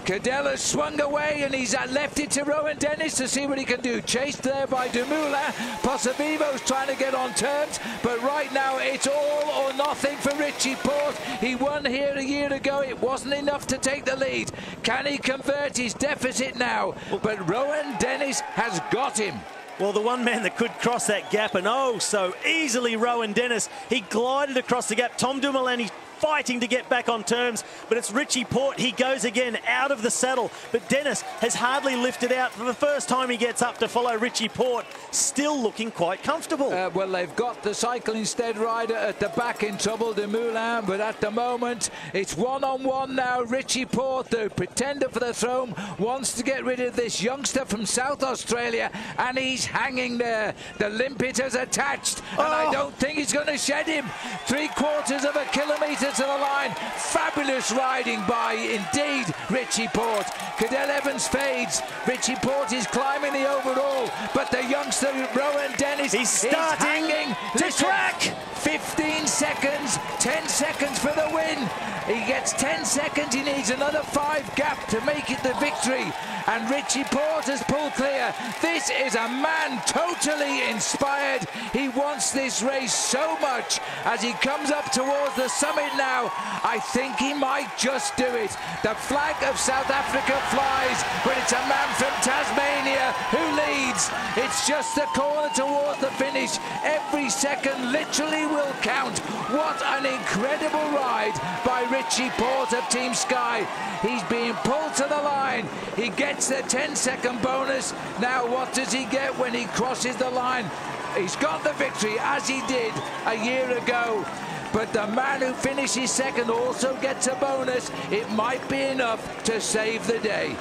Cadel has swung away, and he's left it to Rowan Dennis to see what he can do. Chased there by Dumoulin. Posavivo's trying to get on terms, but right now it's all or nothing for Richie Porte. He won here a year ago. It wasn't enough to take the lead. Can he convert his deficit now? But Rowan Dennis has got him. Well, the one man that could cross that gap, and oh so easily, Rowan Dennis. He glided across the gap. Tom Dumoulin, he's fighting to get back on terms, but it's Richie Porte. He goes again out of the saddle, but Dennis has hardly lifted out for the first time he gets up to follow Richie Porte, still looking quite comfortable. Well, they've got the cycle instead rider at the back in trouble, Dumoulin, but at the moment it's one-on-one now. Richie Porte, the pretender for the throne, wants to get rid of this youngster from South Australia, and he's hanging there. The limpet is attached, and I don't think he's going to shed him. 3/4 of a kilometre to the line. Fabulous riding by, indeed, Richie Porte. Cadel Evans fades. Richie Porte is climbing the overall, but the youngster Rowan Dennis he's starting hanging to track. 15 seconds, 10 seconds for the win. He gets 10 seconds. He needs another 5 gap to make it the victory. And Richie Porte has pulled clear. This is a man totally inspired. He wants this race so much. As he comes up towards the summit now, I think he might just do it. The flag of South Africa flies, but it's a man from Tasmania who leads. It's just a corner towards the finish. Every second literally will count. What an incredible ride by Richie Porte of Team Sky. He's being pulled to the line. He gets the 10-second bonus. Now what does he get when he crosses the line? He's got the victory, as he did a year ago. But the man who finishes second also gets a bonus. It might be enough to save the day.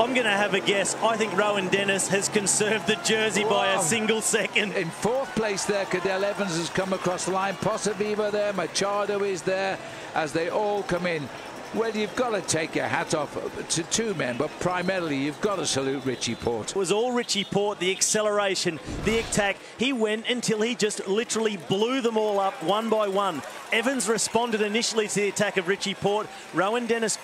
I'm going to have a guess. I think Rowan Dennis has conserved the jersey by a single second. In 4th place there, Cadel Evans has come across the line. Posavivo there, Machado is there as they all come in. Well, you've got to take your hat off to 2 men, but primarily you've got to salute Richie Porte. It was all Richie Porte, the acceleration, the attack. He went until he just literally blew them all up one by one. Evans responded initially to the attack of Richie Porte. Rowan Dennis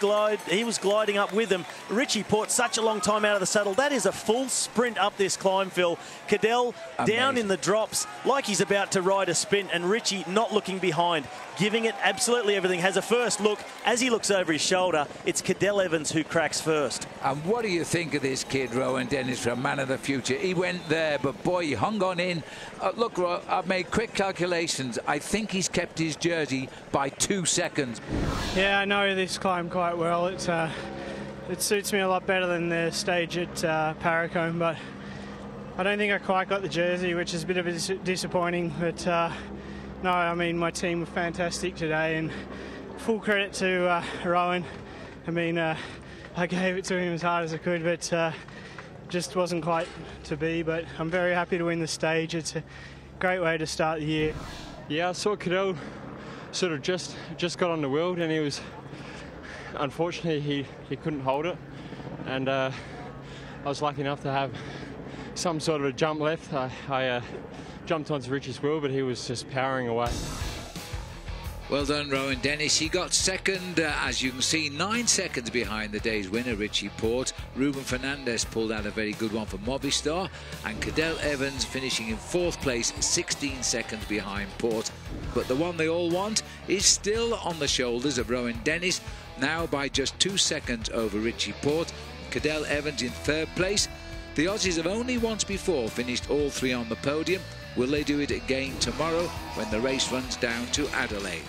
he was gliding up with him. Richie Porte, such a long time out of the saddle. That is a full sprint up this climb, Phil. Cadel down in the drops like he's about to ride a sprint, and Richie not looking behind, giving it absolutely everything. Has a first look. As he looks over his shoulder, it's Cadel Evans who cracks first. And what do you think of this kid, Rowan Dennis, from Man of the Future? He went there, but boy, he hung on in. Look, I've made quick calculations. I think he's kept his jersey by 2 seconds. Yeah, I know this climb quite well. It suits me a lot better than the stage at Paracombe, but I don't think I quite got the jersey, which is a bit of a disappointing. But no, I mean, my team were fantastic today, and full credit to Rowan. I mean, I gave it to him as hard as I could, but just wasn't quite to be. But I'm very happy to win the stage. It's a great way to start the year. Yeah, I saw Cadel sort of just got on the wheel, and he was, unfortunately, he couldn't hold it. And I was lucky enough to have some sort of a jump left. I jumped onto Richie's wheel, but he was just powering away. Well done, Rowan Dennis. He got second, as you can see, 9 seconds behind the day's winner, Richie Porte. Ruben Fernandez pulled out a very good one for Movistar, and Cadel Evans finishing in 4th place, 16 seconds behind Porte. But the one they all want is still on the shoulders of Rowan Dennis, now by just 2 seconds over Richie Porte. Cadel Evans in 3rd place. The Aussies have only once before finished all 3 on the podium. Will they do it again tomorrow when the race runs down to Adelaide?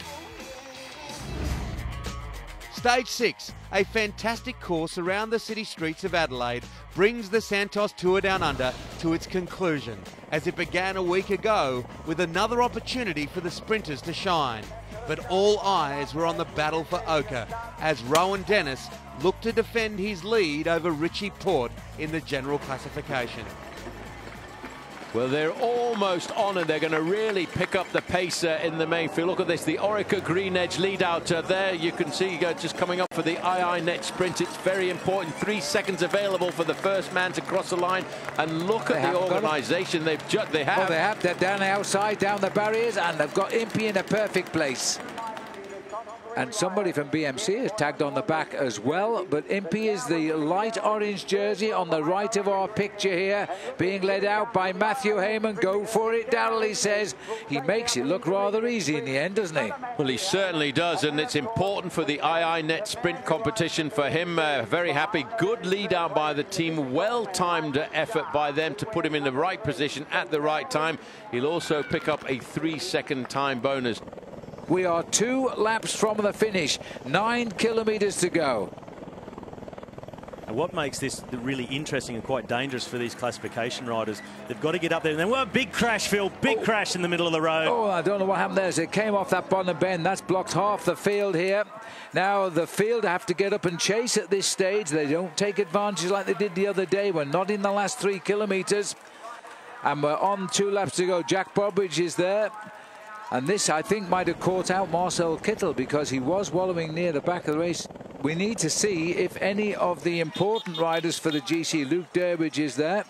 Stage 6, a fantastic course around the city streets of Adelaide, brings the Santos Tour Down Under to its conclusion, as it began a week ago with another opportunity for the sprinters to shine. But all eyes were on the battle for Oka, as Rowan Dennis looked to defend his lead over Richie Porte in the general classification. Well, they're almost on, and they're going to really pick up the pace in the main field. Look at this, the Orica Green Edge lead out there. You can see just coming up for the II Net sprint. It's very important. 3 seconds available for the first man to cross the line. And look at the organisation. They have. They're down outside, down the barriers, and they've got Impey in a perfect place. And somebody from BMC is tagged on the back as well. But Impey is the light orange jersey on the right of our picture here, being led out by Matthew Heyman. Go for it, Darrell, he says. He makes it look rather easy in the end, doesn't he? Well, he certainly does, and it's important for the II Net sprint competition for him. Very happy. Good lead out by the team. Well-timed effort by them to put him in the right position at the right time. He'll also pick up a 3-second time bonus. We are 2 laps from the finish, 9 kilometres to go. And what makes this really interesting and quite dangerous for these classification riders, they've got to get up there. And then, well, big crash, Phil, big crash in the middle of the road. Oh, I don't know what happened there as it came off that bottom bend. That's blocked half the field here. Now the field have to get up and chase at this stage. They don't take advantage like they did the other day. We're not in the last 3 kilometres. And we're on 2 laps to go. Jack Bobridge is there. And this, I think, might have caught out Marcel Kittel because he was wallowing near the back of the race. We need to see if any of the important riders for the GC, Luke Durbridge is there.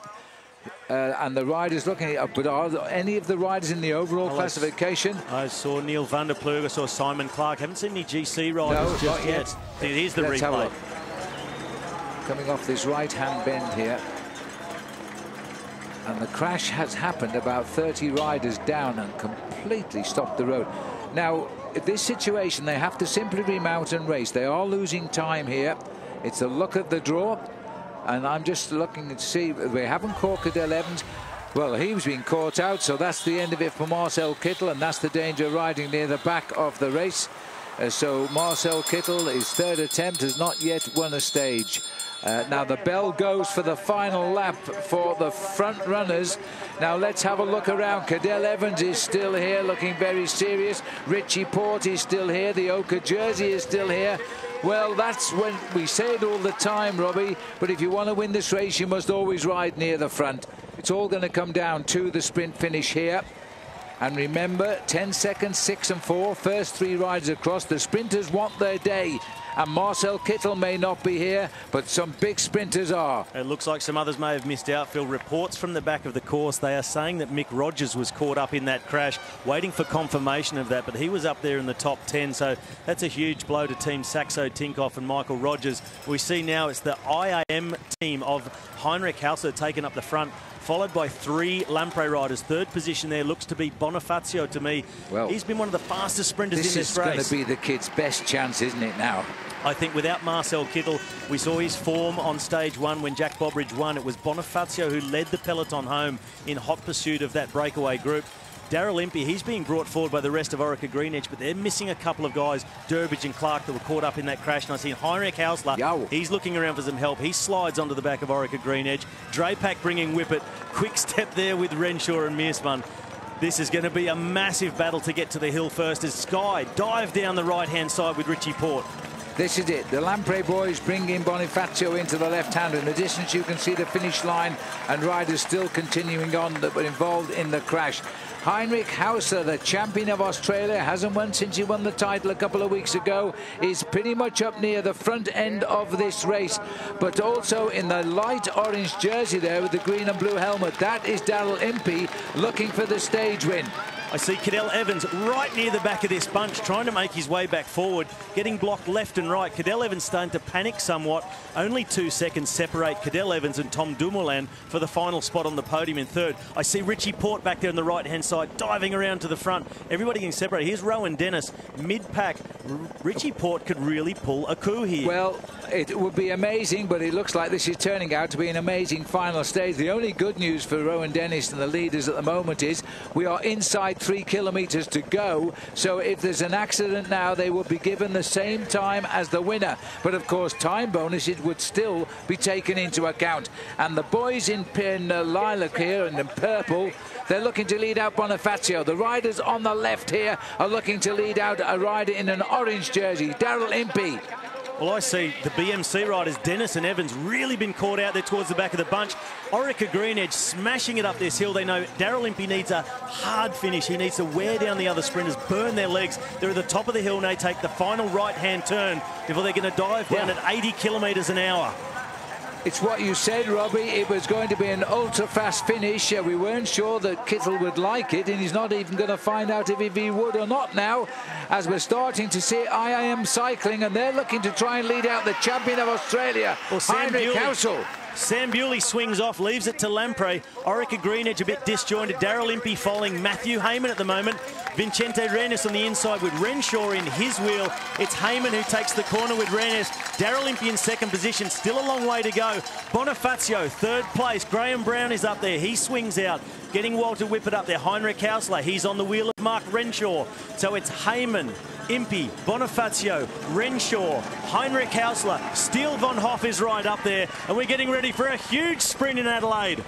And the riders looking at, but are there any of the riders in the overall classification? I saw Neil van der Ploeg, I saw Simon Clark. Haven't seen any GC riders just yet. Here's the replay. Coming off this right-hand bend here. And the crash has happened, about 30 riders down and completely stopped the road. Now, in this situation, they have to simply remount and race. They are losing time here. It's a look at the draw. And I'm just looking to see, we haven't caught Cadel Evans. Well, he was being caught out, so that's the end of it for Marcel Kittel, and that's the danger of riding near the back of the race. So Marcel Kittel, his 3rd attempt, has not yet won a stage. Now the bell goes for the final lap for the front runners. Now let's have a look around. Cadel Evans is still here, looking very serious. Richie Porte is still here. The Oka jersey is still here. Well, that's when we say it all the time, Robbie, but if you want to win this race, you must always ride near the front. It's all going to come down to the sprint finish here. And remember, 10 seconds, 6 and 4, first 3 riders across. The sprinters want their day. And Marcel Kittel may not be here, but some big sprinters are. It looks like some others may have missed out, Phil. Reports from the back of the course, they are saying that Mick Rogers was caught up in that crash, waiting for confirmation of that, but he was up there in the top 10, so that's a huge blow to Team Saxo Tinkoff and Michael Rogers. We see now it's the IAM team of Heinrich Hauser taken up the front, followed by 3 Lamprey riders. 3rd position there looks to be Bonifacio to me. Well, he's been one of the fastest sprinters in this race. This is going to be the kid's best chance, isn't it, now? I think without Marcel Kittel, we saw his form on stage 1 when Jack Bobridge won. It was Bonifacio who led the peloton home in hot pursuit of that breakaway group. Darrell Impey, he's being brought forward by the rest of Orica Green Edge, but they're missing a couple of guys, Durbridge and Clark, that were caught up in that crash. And I see Heinrich Hausler, he's looking around for some help. He slides onto the back of Orica Green Edge. Drapac bringing Whippet. Quick step there with Renshaw and Mearsman. This is going to be a massive battle to get to the hill first as Sky dive down the right-hand side with Richie Porte. This is it. The Lamprey boys bring in Bonifacio into the left-hander. In the distance, you can see the finish line and riders still continuing on that were involved in the crash. Heinrich Hauser, the champion of Australia, hasn't won since he won the title a couple of weeks ago, is pretty much up near the front end of this race, but also in the light orange jersey there with the green and blue helmet. That is Darrell Impey looking for the stage win. I see Cadel Evans right near the back of this bunch, trying to make his way back forward, getting blocked left and right. Cadel Evans starting to panic somewhat. Only 2 seconds separate Cadel Evans and Tom Dumoulin for the final spot on the podium in 3rd. I see Richie Porte back there on the right-hand side, diving around to the front. Everybody getting separated. Here's Rowan Dennis, mid-pack. Richie Porte could really pull a coup here. Well, it would be amazing, but it looks like this is turning out to be an amazing final stage. The only good news for Rowan Dennis and the leaders at the moment is we are inside 3 kilometres to go, so if there's an accident now, they will be given the same time as the winner. But of course, time bonuses would still be taken into account. And the boys in lilac here and in purple, they're looking to lead out Bonifacio. The riders on the left here are looking to lead out a rider in an orange jersey, Daryl Impey. Well, I see the BMC riders, Dennis and Evans, really been caught out there towards the back of the bunch. Orica Greenedge smashing it up this hill. They know Daryl Impey needs a hard finish. He needs to wear down the other sprinters, burn their legs. They're at the top of the hill and they take the final right-hand turn before they're going to dive down at 80 kilometres an hour. It's what you said, Robbie. It was going to be an ultra-fast finish. We weren't sure that Kittel would like it, and he's not even going to find out if he would or not now, as we're starting to see IIM cycling, and they're looking to try and lead out the champion of Australia, Heinrich Hausel. Sam Bewley swings off, leaves it to Lampre. Orica Greenedge a bit disjointed. Daryl Impey following Matthew Heyman at the moment. Vincente Rennes on the inside with Renshaw in his wheel. It's Heyman who takes the corner with Rennes. Daryl Impey in second position, still a long way to go. Bonifacio, third place. Graham Brown is up there. He swings out, getting Walter Whippet up there. Heinrich Hausler, he's on the wheel of Mark Renshaw. So it's Heyman, Impey, Bonifacio, Renshaw, Heinrich Hausler, Steele von Hoff is right up there, and we're getting ready for a huge sprint in Adelaide.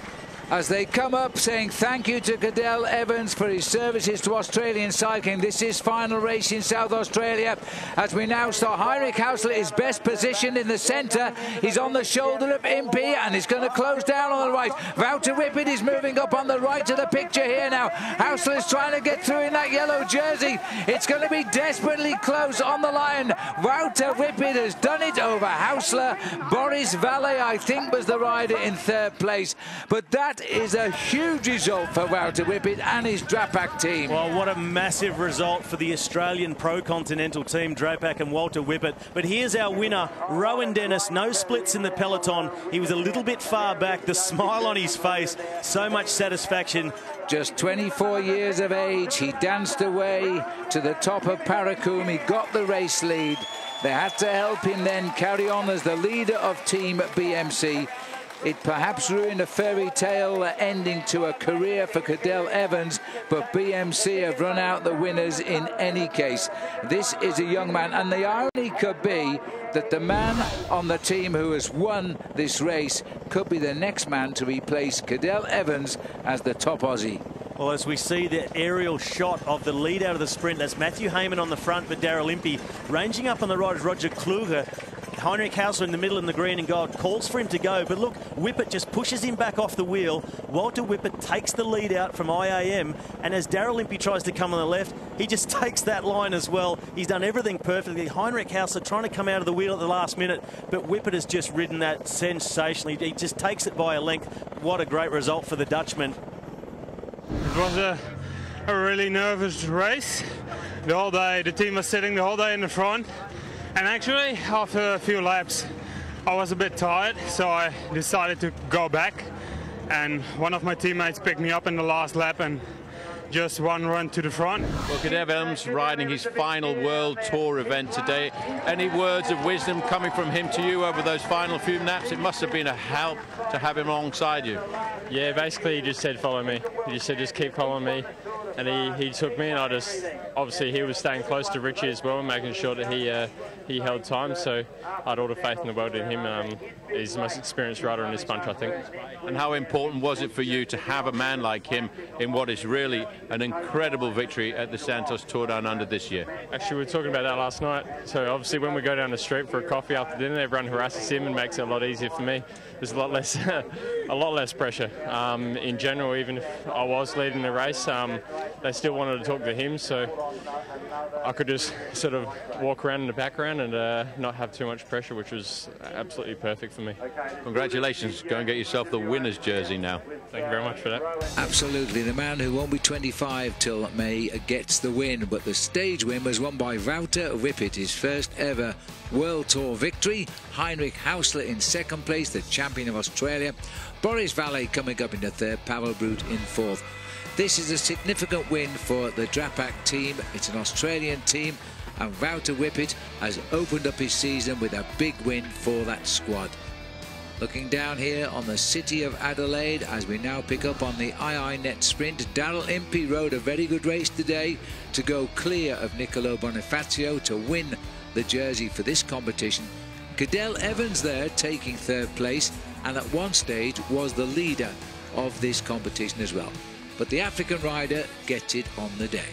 As they come up saying thank you to Cadel Evans for his services to Australian cycling. This is final race in South Australia. As we now saw, Heinrich Hausler is best positioned in the centre. He's on the shoulder of Impey and he's going to close down on the right. Wouter Whippet is moving up on the right to the picture here now. Hausler is trying to get through in that yellow jersey. It's going to be desperately close on the line. Wouter Whippet has done it over Hausler. Boris Valle, I think, was the rider in third place. But that is a huge result for Wouter Whippet and his Drapac team. Well, what a massive result for the Australian Pro-Continental team, Drapac and Walter Whippet. But here's our winner, Rowan Dennis. No splits in the peloton. He was a little bit far back, the smile on his face, so much satisfaction. Just 24 years of age, he danced away to the top of Paracoum. He got the race lead. They had to help him then carry on as the leader of Team BMC. It perhaps ruined a fairy tale ending to a career for Cadel Evans, but BMC have run out the winners in any case. This is a young man, and the irony could be that the man on the team who has won this race could be the next man to replace Cadel Evans as the top Aussie. Well, as we see the aerial shot of the lead out of the sprint, that's Matthew Heyman on the front for Daryl Impey. Ranging up on the right is Roger Kluge. Heinrich Hausler in the middle in the green and gold, calls for him to go, but look, Whippet just pushes him back off the wheel. Walter Whippet takes the lead out from IAM, and as Daryl Impey tries to come on the left, he just takes that line as well. He's done everything perfectly. Heinrich Hausler trying to come out of the wheel at the last minute, but Whippet has just ridden that sensationally. He just takes it by a length. What a great result for the Dutchman. It was a really nervous race. The whole day, the team was sitting the whole day in the front. And actually, after a few laps, I was a bit tired, so I decided to go back. And one of my teammates picked me up in the last lap and just one run to the front. Well, Cadel Evans riding his final World Tour event today. Any words of wisdom coming from him to you over those final few laps? It must have been a help to have him alongside you. Yeah, basically he just said follow me. He just said just keep following me. And he took me, and I just, obviously he was staying close to Richie as well, making sure that he held time, so I had all the faith in the world in him. He's the most experienced rider in this bunch, I think. And how important was it for you to have a man like him in what is really an incredible victory at the Santos Tour Down Under this year? Actually, we were talking about that last night. So obviously when we go down the street for a coffee after dinner, everyone harasses him and makes it a lot easier for me. There's a lot less pressure. In general, even if I was leading the race, they still wanted to talk to him, so I could just sort of walk around in the background and not have too much pressure, which was absolutely perfect for me. Congratulations. Go and get yourself the winner's jersey now. Thank you very much for that. Absolutely. The man who won't be 25 till May gets the win, but the stage win was won by Wouter Whippet, his first ever World Tour victory. Heinrich Hausler in second place, the champion of Australia. Boris Valle coming up in the third, Pavel Brut in fourth. This is a significant win for the Drapac team. It's an Australian team, and Wouter Whippet has opened up his season with a big win for that squad. Looking down here on the city of Adelaide as we now pick up on the II Net Sprint. Daryl Impey rode a very good race today to go clear of Nicolo Bonifacio to win the jersey for this competition. Cadel Evans there taking third place, and at one stage was the leader of this competition as well. But the African rider gets it on the day.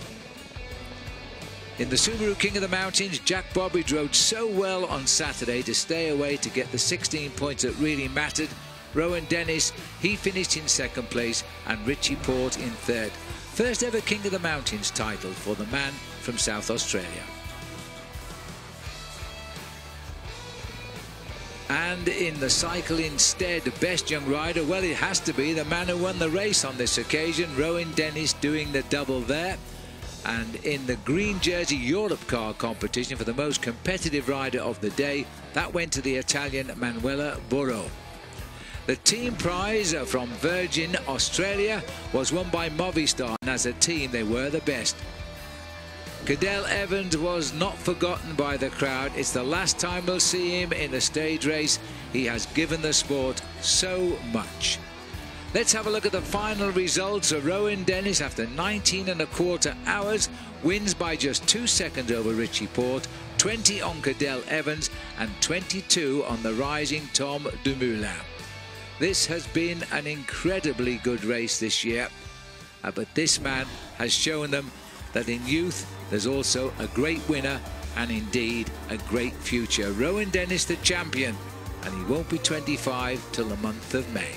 In the Subaru King of the Mountains, Jack Bobridge rode so well on Saturday to stay away to get the 16 points that really mattered. Rowan Dennis, he finished in second place, and Richie Port in third. First ever King of the Mountains title for the man from South Australia. And in the cycle instead, best young rider, well, it has to be the man who won the race on this occasion, Rowan Dennis, doing the double there. And in the green jersey Europe car competition for the most competitive rider of the day, that went to the Italian Manuela Borro. The team prize from Virgin Australia was won by Movistar, and as a team they were the best. Cadel Evans was not forgotten by the crowd. It's the last time we'll see him in a stage race. He has given the sport so much. Let's have a look at the final results. Rowan Dennis, after 19 1/4 hours, wins by just 2 seconds over Richie Port, 20 on Cadel Evans and 22 on the rising Tom Dumoulin. This has been an incredibly good race this year, but this man has shown them that in youth there's also a great winner and indeed a great future. Rowan Dennis the champion, and he won't be 25 till the month of May.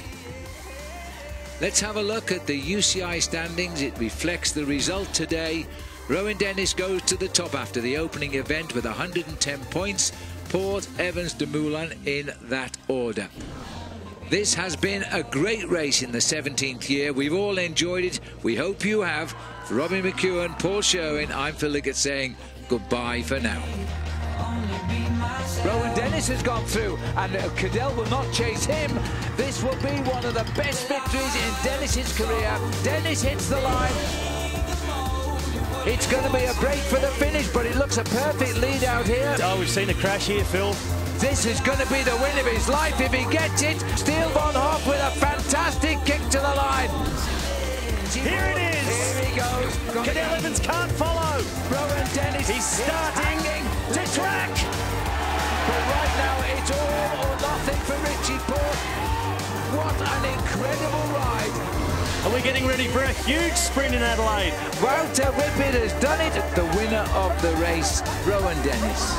Let's have a look at the UCI standings. It reflects the result today. Rowan Dennis goes to the top after the opening event with 110 points. Port, Evans, Dumoulin in that order. This has been a great race in the 17th year. We've all enjoyed it. We hope you have. For Robin McEwen, Paul Sherwin, I'm Phil Liggett saying goodbye for now. Rowan Dennis has gone through, and Cadel will not chase him. This will be one of the best victories in Dennis's career. Dennis hits the line. It's going to be a break for the finish, but it looks a perfect lead out here. Oh, we've seen a crash here, Phil. This is going to be the win of his life if he gets it. Steele von Hoff with a fantastic kick to the line. Here it is. Here he goes. Cadel Evans can't follow. Rowan Dennis. He's starting to track. But right now it's all or nothing for Richie Port. What an incredible ride. And we're getting ready for a huge sprint in Adelaide. Wouter Whippet has done it. The winner of the race, Rowan Dennis.